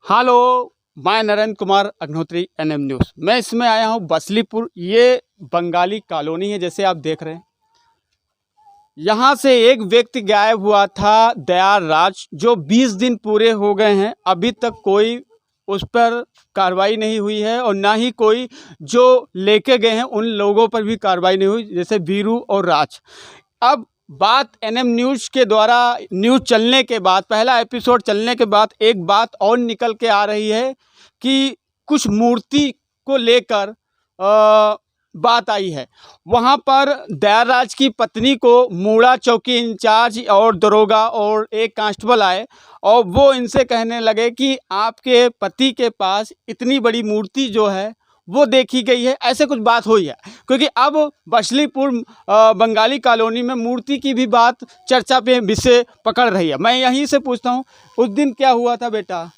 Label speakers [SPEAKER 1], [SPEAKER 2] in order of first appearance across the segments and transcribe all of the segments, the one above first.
[SPEAKER 1] Hello, मैं Narendra Kumar Agnihotri NM news. मैं इसमें आया हूँ बसलीपुर। ये बंगाली कॉलोनी है, जैसे आप देख रहे हैं। यहाँ से एक व्यक्ति गायब हुआ था, दयाल राज, जो 20 दिन पूरे हो गए हैं, अभी तक कोई उस पर कार्रवाई नहीं हुई है और ना ही कोई जो लेके गए हैं उन लोगों पर भी कार्रवाई नहीं हुई, जैसे वीरू और राज। अब बात एनएम न्यूज़ के द्वारा न्यूज़ चलने के बाद, पहला एपिसोड चलने के बाद एक बात और निकल के आ रही है कि कुछ मूर्ति को लेकर बात आई है। वहाँ पर दयाल राज की पत्नी को मूड़ा चौकी इंचार्ज और दरोगा और एक कांस्टेबल आए और वो इनसे कहने लगे कि आपके पति के पास इतनी बड़ी मूर्ति जो है वो देखी गई है, ऐसे कुछ बात हुई है। क्योंकि अब बसलीपुर बंगाली कॉलोनी में मूर्ति की भी बात चर्चा पे विषय पकड़ रही है। मैं यहीं से पूछता हूँ, उस दिन क्या हुआ था बेटा?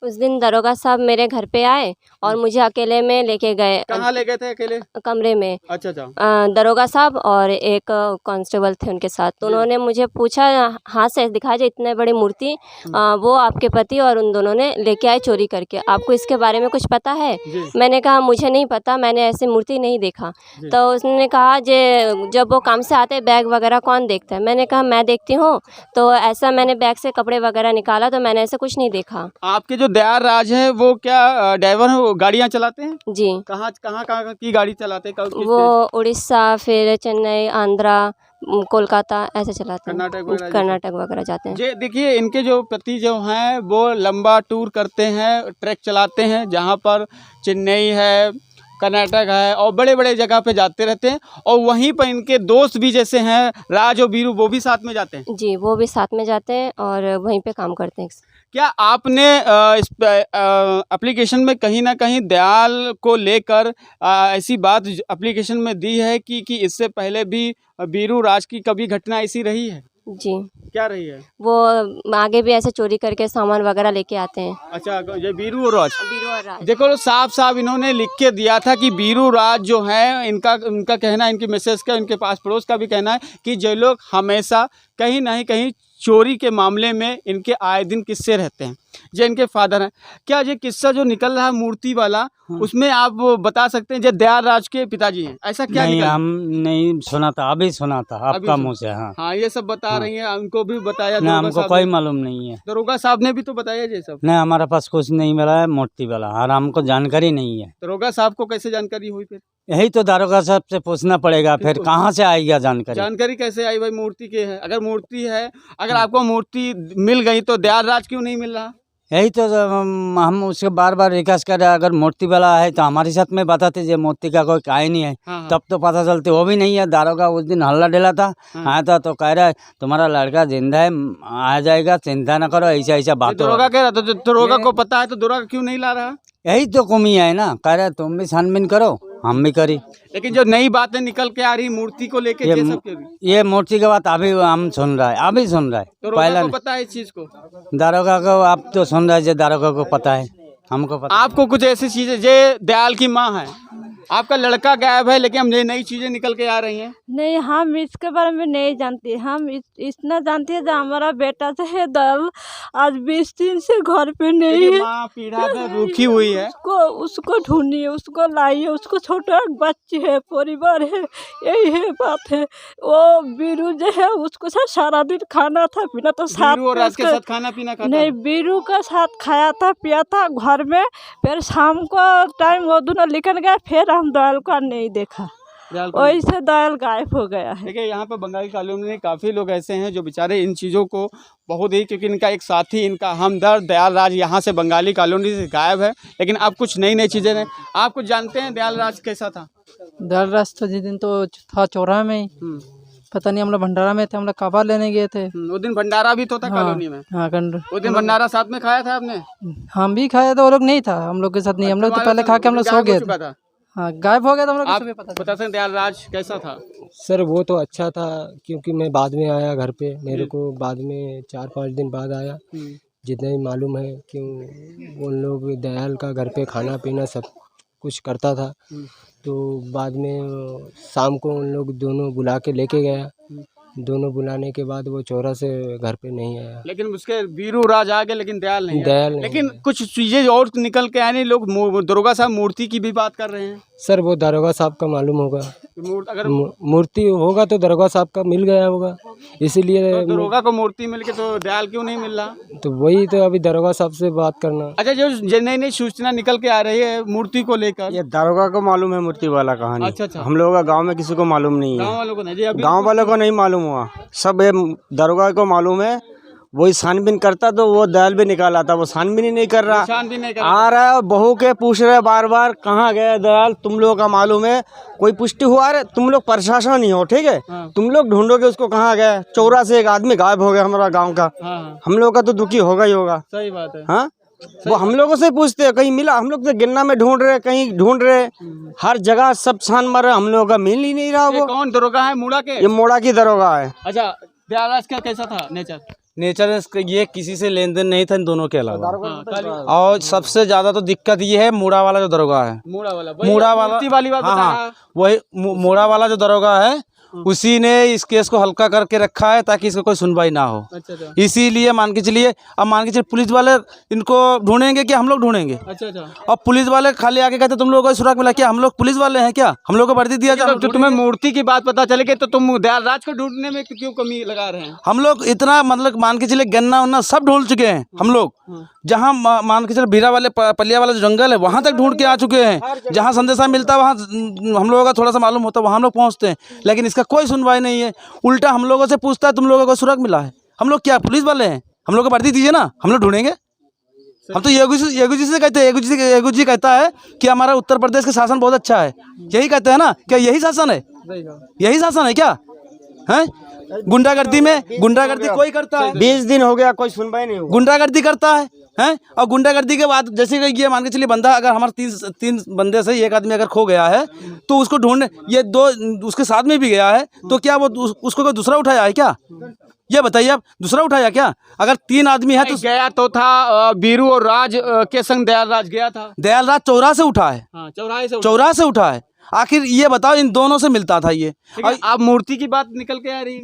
[SPEAKER 2] उस दिन दरोगा साहब मेरे घर पे आए और मुझे अकेले में लेके गए।
[SPEAKER 1] कहाँ ले गए थे अकेले?
[SPEAKER 2] कमरे में।
[SPEAKER 1] अच्छा अच्छा।
[SPEAKER 2] दरोगा साहब और एक कांस्टेबल थे उनके साथ। तो उन्होंने मुझे पूछा, हाथ से दिखाया जो इतने बड़ी मूर्ति वो आपके पति और उन दोनों ने लेके आए चोरी करके, आपको इसके बारे में कुछ पता है? मैंने कहा मुझे नहीं पता, मैंने ऐसी मूर्ति नहीं देखा। तो उसने कहा जे जब वो काम से आते बैग वगैरह कौन देखता है? मैंने कहा मैं देखती हूँ। तो ऐसा मैंने बैग से कपड़े वगैरह निकाला तो मैंने ऐसे कुछ नहीं देखा।
[SPEAKER 1] आपके जो दयाल राज है वो क्या ड्राइवर है, वो गाड़ियाँ चलाते हैं?
[SPEAKER 2] जी।
[SPEAKER 1] कहाँ कहाँ की गाड़ी चलाते हैं?
[SPEAKER 2] वो उड़ीसा, फिर चेन्नई, आंध्रा, कोलकाता ऐसे चलाते हैं। कर्नाटक वगैरह जाते हैं।
[SPEAKER 1] जे देखिए, इनके जो पति जो हैं वो लंबा टूर करते हैं, ट्रैक चलाते हैं, जहाँ पर चेन्नई है, कर्नाटक है और बड़े बड़े जगह पे जाते रहते हैं। और वहीं पर इनके दोस्त भी जैसे हैं राज और वीरू, वो भी साथ में जाते हैं।
[SPEAKER 2] जी, वो भी साथ में जाते हैं और वहीं पे काम करते हैं।
[SPEAKER 1] क्या आपने इस एप्लीकेशन में कहीं ना कहीं दयाल को लेकर ऐसी बात एप्लीकेशन में दी है कि इससे पहले भी वीरू राज की कभी घटना ऐसी रही है?
[SPEAKER 2] जी।
[SPEAKER 1] क्या रही है?
[SPEAKER 2] वो आगे भी ऐसे चोरी करके सामान वगैरह लेके आते हैं।
[SPEAKER 1] अच्छा, ये वीरू और राज। देखो साफ साफ इन्होंने लिख के दिया था कि वीरू राज जो है, इनका कहना है, इनकी मिसेस का, इनके पास पड़ोस का भी कहना है कि जो लोग हमेशा कहीं ना कहीं चोरी के मामले में इनके आए दिन किस्से रहते हैं, जो इनके फादर हैं। क्या ये किस्सा जो निकल रहा है मूर्ति वाला, उसमें आप बता सकते हैं जो दयाल राज के पिताजी हैं, ऐसा क्या
[SPEAKER 3] नहीं? हम नहीं सुना था, अभी सुना था आपका मुँह से।
[SPEAKER 1] हाँ, ये सब बता रही हैं, उनको भी बताया?
[SPEAKER 3] ना, हमको कोई मालूम नहीं है।
[SPEAKER 1] दरोगा साहब ने भी तो बताया ये सब?
[SPEAKER 3] नहीं, हमारे पास कुछ नहीं मिला है मूर्ति वाला, और हमको जानकारी नहीं है।
[SPEAKER 1] दरोगा साहब को कैसे जानकारी हुई फिर?
[SPEAKER 3] यही तो दारोगा साहब से पूछना पड़ेगा, फिर कहाँ से आएगा जानकारी?
[SPEAKER 1] जानकारी कैसे आई भाई मूर्ति के है? अगर मूर्ति है, अगर आपको मूर्ति मिल गई तो दयाल राज क्यों नहीं मिल रहा?
[SPEAKER 3] यही तो हम उसके बार बार रिक्वेस्ट कर रहे हैं, अगर मूर्ति वाला है तो हमारे साथ में बताते, जो मूर्ति का कोई काय नहीं है।
[SPEAKER 1] हाँ।
[SPEAKER 3] तब तो पता चलते, वो भी नहीं है। दारोगा उस दिन हल्ला डेला था, आया था तो कह रहा है तुम्हारा लड़का जिंदा है, आ जाएगा, चिंता न करो, ऐसा ऐसा बात।
[SPEAKER 1] दरोगा कह रहा था, तो दरोगा को पता है तो दरोगा क्यों नहीं ला रहा?
[SPEAKER 3] यही तो कमी है ना, कह रहे तुम भी छानबीन करो, हम भी करी।
[SPEAKER 1] लेकिन जो नई बातें निकल के आ रही मूर्ति को लेके,
[SPEAKER 3] ये मूर्ति के बात अभी हम सुन रहा है, अभी सुन रहा है।
[SPEAKER 1] दरोगा को पता है इस चीज को?
[SPEAKER 3] दारोगा को आप तो सुन रहे हैं, दारोगा को पता है, हमको पता।
[SPEAKER 1] आपको कुछ ऐसी चीजें, जे दयाल की माँ है, आपका लड़का गायब है, लेकिन हम ये नई चीजें निकल के आ रही हैं।
[SPEAKER 4] नहीं, हम इसके बारे में नहीं जानते। हम इतना जानते हैं जो हमारा बेटा जो है दयाल आज 20 दिन से घर पे नहीं है।
[SPEAKER 1] माँ पीड़ा में रूखी हुई है।
[SPEAKER 4] उसको ढूंढिए, उसको लाइए, उसको छोटा बच्चे है, परिवार है, यही है बात है। वो वीरू जो है उसको सारा दिन खाना था पीना था साथ
[SPEAKER 1] के साथ खाना पीना खाता?
[SPEAKER 4] नहीं, वीरू का साथ खाया था पिया था घर में। फिर शाम को टाइम वो दोनों निकल गए, फिर हम दयाल को नहीं देखा, वैसे दयाल गायब हो गया है।
[SPEAKER 1] देखिए, यहाँ पर बंगाली कॉलोनी में काफ़ी लोग ऐसे हैं जो बेचारे इन चीज़ों को बहुत ही, क्योंकि इनका एक साथी, इनका हमदर्द दयाल राज यहाँ से बंगाली कॉलोनी से गायब है। लेकिन अब कुछ नई नई चीज़ें हैं। आप कुछ जानते हैं दयाल राज कैसा था?
[SPEAKER 5] दयाल राज तो जिस दिन तो था चौराहे में ही, पता नहीं, हम लोग भंडारा में थे, हम लोग कबाब लेने गए थे।
[SPEAKER 1] उस दिन भंडारा भी तो था कॉलोनी में?
[SPEAKER 5] हाँ,
[SPEAKER 1] उस दिन भंडारा साथ में खाया था आपने?
[SPEAKER 5] हम भी खाया था, वो लोग नहीं था हम लोग के साथ नहीं। हम लोग तो पहले खा के हम लोग सो गए थे। हाँ, गायब हो गया था हम लोग को सुबह पता।
[SPEAKER 1] बता सकते दयाल राज कैसा था?
[SPEAKER 6] सर वो तो अच्छा था, क्योंकि मैं बाद में आया घर पे, मेरे को बाद में 4-5 दिन बाद आया। जितना ही मालूम है कि उन लोग दयाल का घर पे खाना पीना सब कुछ करता था। तो बाद में शाम को उन लोग दोनों बुला के लेके गया, दोनों बुलाने के बाद वो चौरा से घर पे नहीं आया।
[SPEAKER 1] लेकिन उसके वीरू राज आ गए, लेकिन दयाल नहीं आया।
[SPEAKER 6] दयाल नहीं
[SPEAKER 1] लेकिन कुछ चीजें और निकल के आए नहीं। लोग दरोगा साहब मूर्ति की भी बात कर रहे हैं।
[SPEAKER 6] सर वो दारोगा साहब का मालूम होगा,
[SPEAKER 1] अगर
[SPEAKER 6] मूर्ति होगा तो दारोगा साहब का मिल गया होगा, इसीलिए
[SPEAKER 1] तो दरोगा को मूर्ति मिल के तो दयाल क्यों नहीं मिल रहा?
[SPEAKER 6] तो वही तो अभी दारोगा साहब से बात करना।
[SPEAKER 1] अच्छा, जो नई नई सूचना निकल के आ रही है मूर्ति को लेकर,
[SPEAKER 7] ये दारोगा को मालूम है मूर्ति वाला कहानी।
[SPEAKER 1] अच्छा।
[SPEAKER 7] हम लोगों का गांव में किसी को मालूम नहीं
[SPEAKER 1] गाँव
[SPEAKER 7] है,
[SPEAKER 1] वालों को नहीं जी, अभी
[SPEAKER 7] गांव वालों को नहीं मालूम हुआ, सब ये दारोगा को मालूम है। वही छानबीन करता तो वो दयाल भी निकाल आता, वो छानबीन ही नहीं कर रहा,
[SPEAKER 1] निशान भी नहीं कर
[SPEAKER 7] आ रहा है बहू के पूछ रहे बार बार कहाँ गए दयाल, तुम लोगों का मालूम है, कोई पुष्टि हुआ रे, तुम लोग प्रशासन ही हो, ठीक है, तुम लोग ढूंढोगे उसको कहाँ गए। चौरा से एक आदमी गायब हो गया हमारा गाँव का, हम लोग का तो दुखी होगा ही होगा।
[SPEAKER 1] सही बात है।
[SPEAKER 7] हाँ, वो हम लोगों से पूछते हैं कहीं मिला, हम लोग तो गिन्ना में ढूंढ रहे, कहीं ढूंढ रहे, हर जगह सब छान मार रहे, हम लोगों का मिल ही नहीं रहा।
[SPEAKER 1] ये
[SPEAKER 7] वो
[SPEAKER 1] कौन दरोगा है? मुड़ा के?
[SPEAKER 7] ये मोड़ा की दरोगा है।
[SPEAKER 1] अच्छा, दयालराज का कैसा था नेचर?
[SPEAKER 8] ये किसी से लेन देन नहीं था इन दोनों के अलावा।
[SPEAKER 1] खाली
[SPEAKER 8] और सबसे ज्यादा तो दिक्कत ये है मुड़ा वाला जो दरोगा है,
[SPEAKER 1] मुड़ा वाला
[SPEAKER 8] मूड़ा
[SPEAKER 1] वाली बात बता रहा।
[SPEAKER 8] वही मुड़ा वाला जो दरोगा है उसी ने इस केस को हल्का करके रखा है ताकि इसका कोई सुनवाई ना हो।
[SPEAKER 1] अच्छा।
[SPEAKER 8] इसीलिए मान के चलिए, अब मान के चलिए पुलिस वाले इनको ढूंढेंगे कि हम लोग ढूंढेंगे।
[SPEAKER 1] अच्छा।
[SPEAKER 8] और पुलिस वाले खाली आके कहते तुम लोगों को सुराग मिला, क्या हम लोग पुलिस वाले हैं क्या? हम लोग को वर्दी दिया जाए
[SPEAKER 1] तो तुम्हें मूर्ति की बात पता चले कि तो तुम दयालराज को ढूंढने में क्यों कमी लगा रहे हैं?
[SPEAKER 8] हम लोग इतना मतलब मान के चलिए गन्ना उन्ना सब ढूंढ चुके हैं हम लोग। जहाँ मान के चलिए भीरा वाले पलिया वाला जो जंगल है वहाँ तक ढूंढ के आ चुके हैं। जहाँ संदेशा मिलता है वहाँ हम लोगों का थोड़ा सा मालूम होता है, वहाँ हम लोग पहुँचते हैं, लेकिन इसका कोई सुनवाई नहीं है। उल्टा हम लोगों से पूछता है तुम लोगों को सुराग मिला है। हम लोग क्या पुलिस वाले हैं? हम लोग को वर्दी दीजिए ना, हम लोग ढूंढेंगे। हम तो येगू जी से कहते हैं, येगू जी कहता है कि हमारा उत्तर प्रदेश का शासन बहुत अच्छा है, यही कहते हैं ना। क्या यही शासन है? यही शासन है क्या? है गुंडागर्दी कोई करता है?
[SPEAKER 7] 20 दिन हो गया कोई सुनवाई नहीं हुआ।
[SPEAKER 8] गुंडागर्दी करता है हैं? और गुंडागर्दी के बाद जैसे कि ये मान के चलिए बंदा अगर हमारे तीन बंदे से एक आदमी अगर खो गया है तो उसको ढूंढ, ये दो उसके साथ में भी गया है तो क्या वो उसको कोई दूसरा उठाया है क्या? ये बताइए आप, दूसरा उठाया क्या? अगर 3 आदमी है तो
[SPEAKER 1] गया तो था बीरू और राज के संग दयालराज गया था।
[SPEAKER 8] दयालराज चौरा से उठा है, चौरा से उठा है। आखिर ये बताओ इन दोनों से मिलता था ये।
[SPEAKER 1] और अब मूर्ति की बात निकल के आ रही है।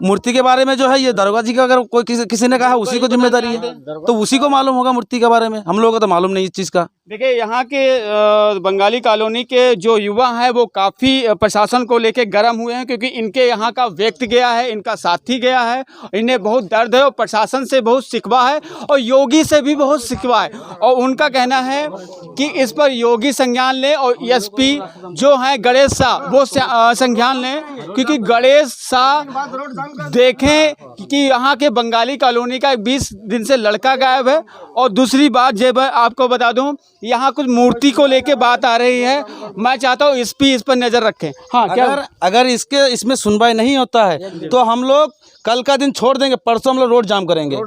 [SPEAKER 8] मूर्ति के बारे में जो है ये दरोगा जी का अगर कोई किसी ने कहा उसी को जिम्मेदारी है, तो उसी को मालूम होगा मूर्ति के बारे में। हम लोगों को तो मालूम नहीं इस चीज़ का।
[SPEAKER 1] देखिए, यहाँ के बंगाली कॉलोनी के जो युवा हैं वो काफ़ी प्रशासन को लेके गर्म हुए हैं, क्योंकि इनके यहाँ का व्यक्ति गया है, इनका साथी गया है, इन्हें बहुत दर्द है और प्रशासन से बहुत शिकवा है और योगी से भी बहुत शिकवा है। और उनका कहना है कि इस पर योगी संज्ञान लें और एसपी जो हैं गणेश शाह वो संज्ञान लें, क्योंकि गणेश शाह देखें कि यहाँ के बंगाली कॉलोनी का 20 दिन से लड़का गायब है। और दूसरी बात जब आपको बता दूं, यहाँ कुछ मूर्ति को लेके बात आ रही है, मैं चाहता हूँ एसपी इस पर नज़र रखें। हाँ,
[SPEAKER 8] अगर इसमें सुनवाई नहीं होता है तो हम लोग कल का दिन छोड़ देंगे, परसों हम लोग रोड जाम करेंगे,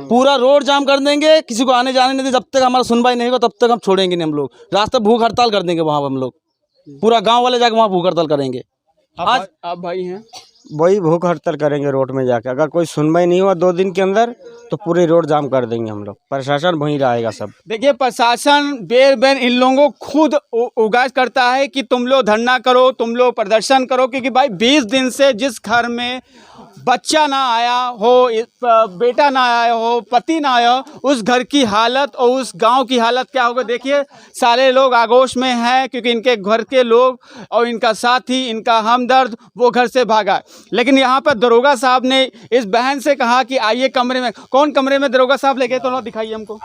[SPEAKER 8] पूरा रोड जाम कर देंगे, किसी को आने जाने नहीं देंगे। जब तक हमारा सुनवाई नहीं होगा तब तक हम छोड़ेंगे नहीं। हम लोग रास्ते भूख हड़ताल कर देंगे, वहाँ हम लोग पूरा गांव वाले जाके वहाँ भूख हड़ताल करेंगे।
[SPEAKER 1] आज आप भाई हैं,
[SPEAKER 7] वही भूख हड़ताल करेंगे रोड में जाके। अगर कोई सुनवाई नहीं हुआ 2 दिन के अंदर तो पूरे रोड जाम कर देंगे हम लोग। प्रशासन वहीं रहेगा सब।
[SPEAKER 1] देखिए, प्रशासन बेर इन लोगों को खुद उगाज करता है कि तुम लोग धरना करो, तुम लोग प्रदर्शन करो, क्योंकि भाई 20 दिन से जिस घर में बच्चा ना आया हो, बेटा ना आया हो, पति ना आया हो, उस घर की हालत और उस गांव की हालत क्या होगा। देखिए, सारे लोग आगोश में हैं, क्योंकि इनके घर के लोग और इनका साथी, इनका हमदर्द वो घर से भागा। लेकिन यहाँ पर दरोगा साहब ने इस बहन से कहा कि आइए कमरे में। कौन कमरे में दरोगा साहब लेके तो ना दिखाइए हमको।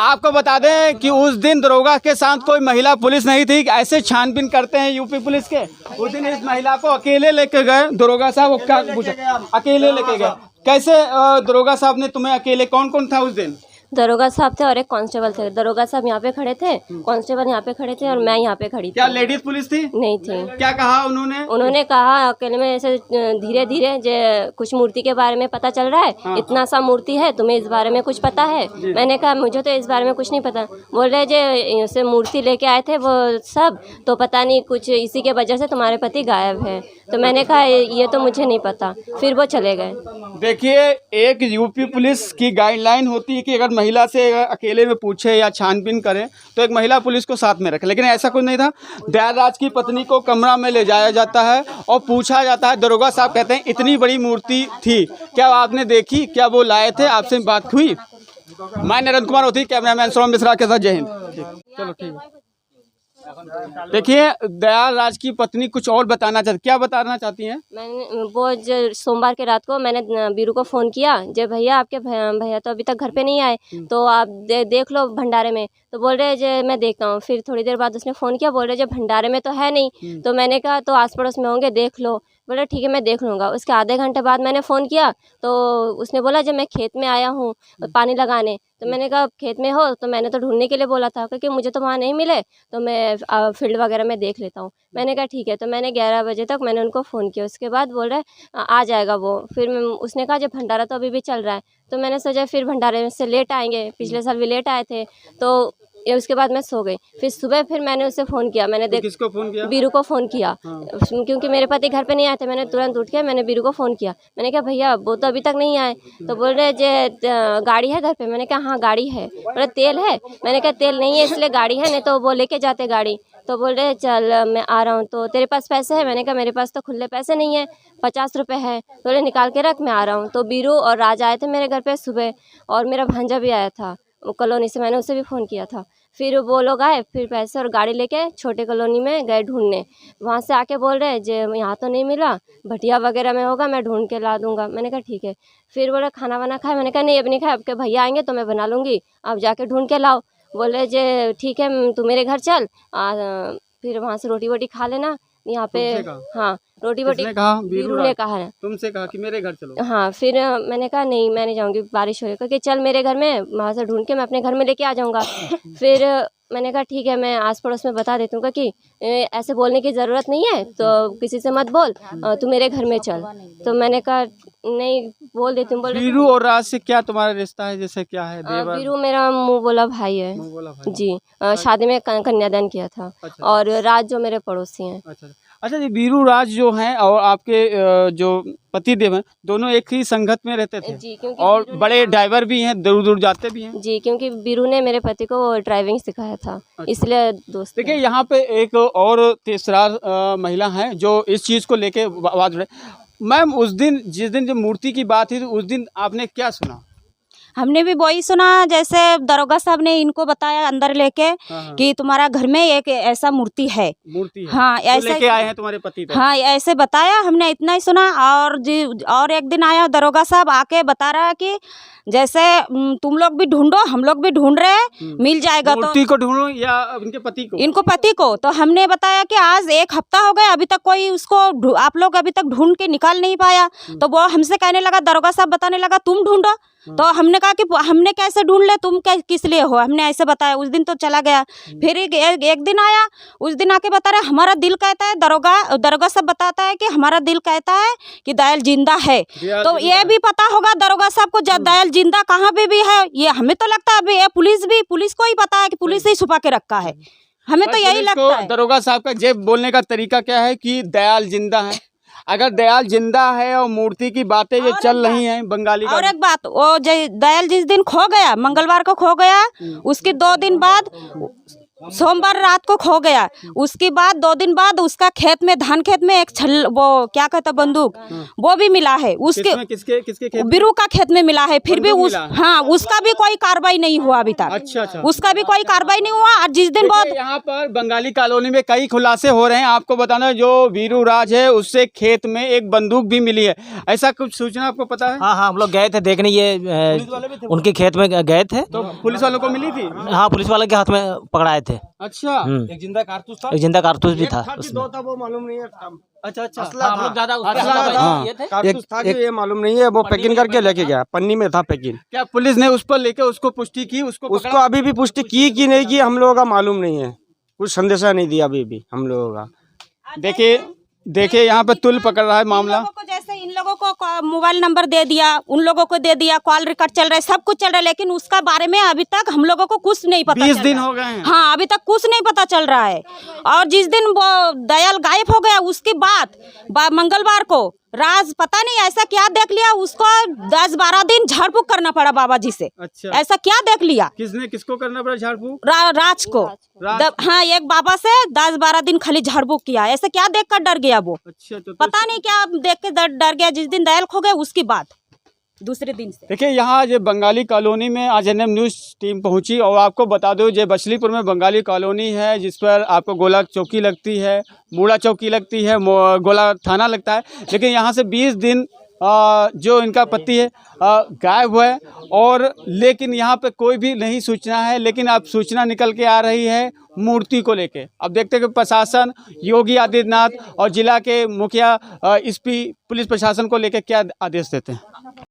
[SPEAKER 1] आपको बता दें कि उस दिन दरोगा के साथ कोई महिला पुलिस नहीं थी। ऐसे छानबीन करते हैं यूपी पुलिस के। उस दिन इस महिला को अकेले लेके गए दरोगा साहब। वो क्या पूछा, अकेले लेके गए कैसे? दरोगा साहब ने तुम्हें अकेले, कौन कौन था उस दिन?
[SPEAKER 2] दरोगा साहब थे और एक कांस्टेबल थे। दरोगा साहब यहाँ पे खड़े थे, कांस्टेबल यहाँ पे खड़े थे और मैं यहाँ पे खड़ी थी।
[SPEAKER 1] क्या लेडीज पुलिस थी?
[SPEAKER 2] नहीं थी।
[SPEAKER 1] क्या कहा उन्होंने?
[SPEAKER 2] उन्होंने कहा अकेले में ऐसे धीरे धीरे जे कुछ मूर्ति के बारे में पता चल रहा है। हाँ। इतना सा मूर्ति है, तुम्हें इस बारे में कुछ पता है? मैंने कहा मुझे तो इस बारे में कुछ नहीं पता। बोल रहे जे मूर्ति लेके आए थे वो सब, तो पता नहीं कुछ इसी के वजह से तुम्हारे पति गायब है। तो मैंने कहा ये तो मुझे नहीं पता, फिर वो चले गए।
[SPEAKER 1] देखिए, एक यूपी पुलिस की गाइडलाइन होती है कि अगर महिला से अकेले में पूछे या छानबीन करें तो एक महिला पुलिस को साथ में रखे, लेकिन ऐसा कुछ नहीं था। दयालराज की पत्नी को कमरा में ले जाया जाता है और पूछा जाता है। दरोगा साहब कहते हैं इतनी बड़ी मूर्ति थी, क्या आपने देखी, क्या वो लाए थे, आपसे बात हुई? मैं नरेंद्र कुमार होती, कैमरामैन सोम मिश्रा के साथ, जय हिंद। चलो ठीक है। देखिए दयालराज की पत्नी कुछ और बताना चाहती, क्या बताना चाहती हैं?
[SPEAKER 2] मैंने वो जो सोमवार के रात को मैंने बीरू को फ़ोन किया, जब भैया आपके भैया तो अभी तक घर पे नहीं आए, तो आप देख लो भंडारे में। तो बोल रहे जे मैं देखता हूँ। फिर थोड़ी देर बाद उसने फ़ोन किया, बोल रहे जब भंडारे में तो है नहीं। तो मैंने कहा तो आस पड़ोस में होंगे, देख लो। बोला ठीक है मैं देख लूँगा। उसके आधे घंटे बाद मैंने फ़ोन किया तो उसने बोला जब मैं खेत में आया हूँ पानी लगाने। तो मैंने कहा खेत में हो, तो मैंने तो ढूंढने के लिए बोला था क्योंकि मुझे तो वहाँ नहीं मिले, तो मैं फील्ड वगैरह में देख लेता हूँ। मैंने कहा ठीक है। तो मैंने 11 बजे तक मैंने उनको फ़ोन किया। उसके बाद बोल रहे आ जाएगा वो। फिर उसने कहा जब भंडारा तो अभी भी चल रहा है, तो मैंने सोचा फिर भंडारे से लेट आएंगे, पिछले साल भी लेट आए थे। तो ये उसके बाद मैं सो गई। फिर सुबह फिर मैंने उसे फ़ोन किया। मैंने
[SPEAKER 1] तो किसको फ़ोन किया?
[SPEAKER 2] बीरू को फ़ोन किया। क्योंकि मेरे पति घर पे नहीं आए थे। मैंने तुरंत उठ के मैंने बीरू को फ़ोन किया। मैंने कहा भैया वो तो अभी तक नहीं आए। तो बोल रहे जे गाड़ी है घर पे। मैंने कहा हाँ गाड़ी है। बोले तेल है? मैंने कहा तेल नहीं है इसलिए गाड़ी है, नहीं तो वो लेके जाते गाड़ी। तो बोल रहे चल मैं आ रहा हूँ। तो तेरे पास पैसे है? मैंने कहा मेरे पास तो खुले पैसे नहीं है, 50 रुपये है। बोले निकाल के रख, मैं आ रहा हूँ। तो बीरू और राज आए थे मेरे घर पे सुबह, और मेरा भांजा भी आया था कॉलोनी से, मैंने उसे भी फ़ोन किया था। फिर वो लोग आए, फिर पैसे और गाड़ी लेके छोटे कॉलोनी में गए ढूंढने। वहाँ से आके बोल रहे जे यहाँ तो नहीं मिला, भटिया वगैरह में होगा, मैं ढूंढ के ला दूँगा। मैंने कहा ठीक है। फिर बोले खाना वाना खाए? मैंने कहा नहीं अब नहीं खाए, आपके भैया आएंगे तो मैं बना लूँगी, आप जाके ढूंढ के लाओ। बोले जे ठीक है तू मेरे घर चल, फिर वहाँ से रोटी वोटी खा लेना यहाँ पे। हाँ रोटी वोटी
[SPEAKER 1] कहा?
[SPEAKER 2] बीरू ने कहा है
[SPEAKER 1] तुमसे कहा कि मेरे घर चलो?
[SPEAKER 2] हाँ। फिर मैंने कहा नहीं मैं नहीं जाऊँगी, बारिश हो रही है, कि चल मेरे घर में, वहाँ से ढूंढ के मैं अपने घर में लेके आ जाऊँगा। फिर मैंने कहा ठीक है मैं आस पड़ोस में बता देती हूँ कि ऐसे बोलने की ज़रूरत नहीं है, तो किसी से मत बोल, तू मेरे घर में चल। तो मैंने कहा नहीं बोल देती हूँ।
[SPEAKER 1] बीरू और राज से क्या तुम्हारा रिश्ता है, जैसे क्या है? देवर?
[SPEAKER 2] बीरू मेरा मुँह बोला भाई है।
[SPEAKER 1] मुँह बोला भाई?
[SPEAKER 2] जी शादी में कन्यादान किया था।
[SPEAKER 1] अच्छा।
[SPEAKER 2] और राज जो मेरे पड़ोसी हैं।
[SPEAKER 1] अच्छा अच्छा जी, बीरू राज जो हैं और आपके जो पति देव हैं, दोनों एक ही संगत में रहते थे?
[SPEAKER 2] जी क्योंकि
[SPEAKER 1] और बड़े ड्राइवर भी हैं, दूर दूर जाते भी हैं?
[SPEAKER 2] जी क्योंकि बीरू ने मेरे पति को ड्राइविंग सिखाया था, इसलिए दोस्त।
[SPEAKER 1] देखिए यहाँ पे एक और तीसरा महिला है जो इस चीज़ को लेके आवाज उठाए। मैम उस दिन जिस दिन जो मूर्ति की बात थी, उस दिन आपने क्या सुना?
[SPEAKER 9] हमने भी वही सुना जैसे दरोगा साहब ने इनको बताया अंदर लेके कि तुम्हारा घर में एक ऐसा मूर्ति है।
[SPEAKER 1] मूर्ति है?
[SPEAKER 9] हाँ ऐसे
[SPEAKER 1] लेके आए हैं तुम्हारे पति तक?
[SPEAKER 9] हाँ ऐसे बताया, हमने इतना ही सुना। और एक दिन आया दरोगा साहब आके बता रहा है कि जैसे तुम लोग भी ढूंढो, हम लोग भी ढूंढ रहे हैं, मिल जाएगा। तो
[SPEAKER 1] मूर्ति को ढूंढो या इनके पति को?
[SPEAKER 9] इनको पति को। तो हमने बताया कि आज 1 हफ्ता हो गया, अभी तक कोई उसको आप लोग अभी तक ढूंढ के निकाल नहीं पाया। तो वो हमसे कहने लगा, दरोगा साहब बताने लगा तुम ढूंढो। तो हमने कहा कि हमने कैसे ढूंढ ले, तुम किस लिए हो, हमने ऐसे बताया। उस दिन तो चला गया। फिर एक दिन आया, उस दिन आके बता रहा हमारा दिल कहता है, दरोगा साहब बताता है कि हमारा दिल कहता है कि दयाल जिंदा है। तो ये भी पता होगा दरोगा साहब को दयाल जिंदा कहाँ पे भी है, ये हमें तो लगता है अभी ये पुलिस को ही पता है कि पुलिस ही छुपा के रखा है, हमें तो यही लगता है।
[SPEAKER 1] दरोगा साहब का ये बोलने का तरीका क्या है कि दयाल जिंदा है? अगर दयाल जिंदा है और मूर्ति की बातें जो चल रही हैं बंगाली
[SPEAKER 9] और एक बात, वो दयाल जिस दिन खो गया, मंगलवार को खो गया, उसके 2 दिन बाद सोमवार रात को खो गया। उसके बाद 2 दिन बाद उसका खेत में, धान खेत में एक वो क्या कहता बंदूक, वो भी मिला है। उसके
[SPEAKER 1] किसके खेत?
[SPEAKER 9] बीरू का खेत में मिला है। फिर भी हाँ उसका भी कोई कार्रवाई नहीं हुआ अभी तक।
[SPEAKER 1] अच्छा।
[SPEAKER 9] उसका भी कोई कार्रवाई नहीं हुआ। और जिस दिन बहुत
[SPEAKER 1] यहाँ पर बंगाली कॉलोनी में कई खुलासे हो रहे हैं। आपको बताना जो बीरू राज है उससे खेत में एक बंदूक भी मिली है, ऐसा कुछ सूचना आपको पता है?
[SPEAKER 10] हाँ हम लोग गए थे देखने, ये उनके खेत में गए थे।
[SPEAKER 1] तो पुलिस वालों को मिली थी?
[SPEAKER 10] हाँ पुलिस वाले के हाथ में पकड़ाए थे।
[SPEAKER 1] अच्छा।
[SPEAKER 10] एक जिंदा कारतूस भी था उसमें।
[SPEAKER 7] वो मालूम नहीं है।
[SPEAKER 1] अच्छा
[SPEAKER 7] असला
[SPEAKER 10] हम लोग ज्यादा
[SPEAKER 7] कारतूस था कि ये मालूम नहीं है। वो पैकिंग करके लेके गया, पन्नी में था पैकिंग।
[SPEAKER 1] क्या पुलिस ने उस पर लेके उसको पुष्टि की?
[SPEAKER 7] उसको अभी भी पुष्टि की कि नहीं की हम लोगों का मालूम नहीं है, कुछ संदेशा नहीं दिया अभी भी हम लोगों का।
[SPEAKER 1] देखिए यहाँ पे तुल पकड़ रहा है मामला।
[SPEAKER 9] जैसे इन लोगों को मोबाइल नंबर दे दिया, उन लोगों को दे दिया, कॉल रिकॉर्ड चल रहा है, सब कुछ चल रहा है, लेकिन उसका बारे में अभी तक हम लोगों को कुछ नहीं पता।
[SPEAKER 1] 20 दिन हो गए हैं।
[SPEAKER 9] हाँ अभी तक कुछ नहीं पता चल रहा है। और जिस दिन वो दयाल गायब हो गया उसके बाद मंगलवार को राज पता नहीं ऐसा क्या देख लिया, उसको 10-12 दिन झाड़ फूक करना पड़ा बाबा जी से।
[SPEAKER 1] अच्छा,
[SPEAKER 9] ऐसा क्या देख लिया?
[SPEAKER 1] किसको करना पड़ा झाड़ फूक?
[SPEAKER 9] राज को। हाँ, एक बाबा से 10-12 दिन खाली झाड़ फूक किया। ऐसा क्या देख कर डर गया वो? अच्छा, तो पता नहीं क्या देख के डर गया। जिस दिन दयाल खो गए उसके बाद दूसरे दिन से।
[SPEAKER 1] देखिए यहाँ जो बंगाली कॉलोनी में आज एनएम न्यूज़ टीम पहुंची और आपको बता दो जो बसलीपुर में बंगाली कॉलोनी है जिस पर आपको गोला चौकी लगती है, मूड़ा चौकी लगती है, गोला थाना लगता है, लेकिन यहाँ से 20 दिन जो इनका पति है गायब हुआ है और लेकिन यहाँ पे कोई भी नहीं सूचना है। लेकिन अब सूचना निकल के आ रही है मूर्ति को लेके। अब देखते हैं कि प्रशासन योगी आदित्यनाथ और जिला के मुखिया एसपी पुलिस प्रशासन को लेके क्या आदेश देते हैं।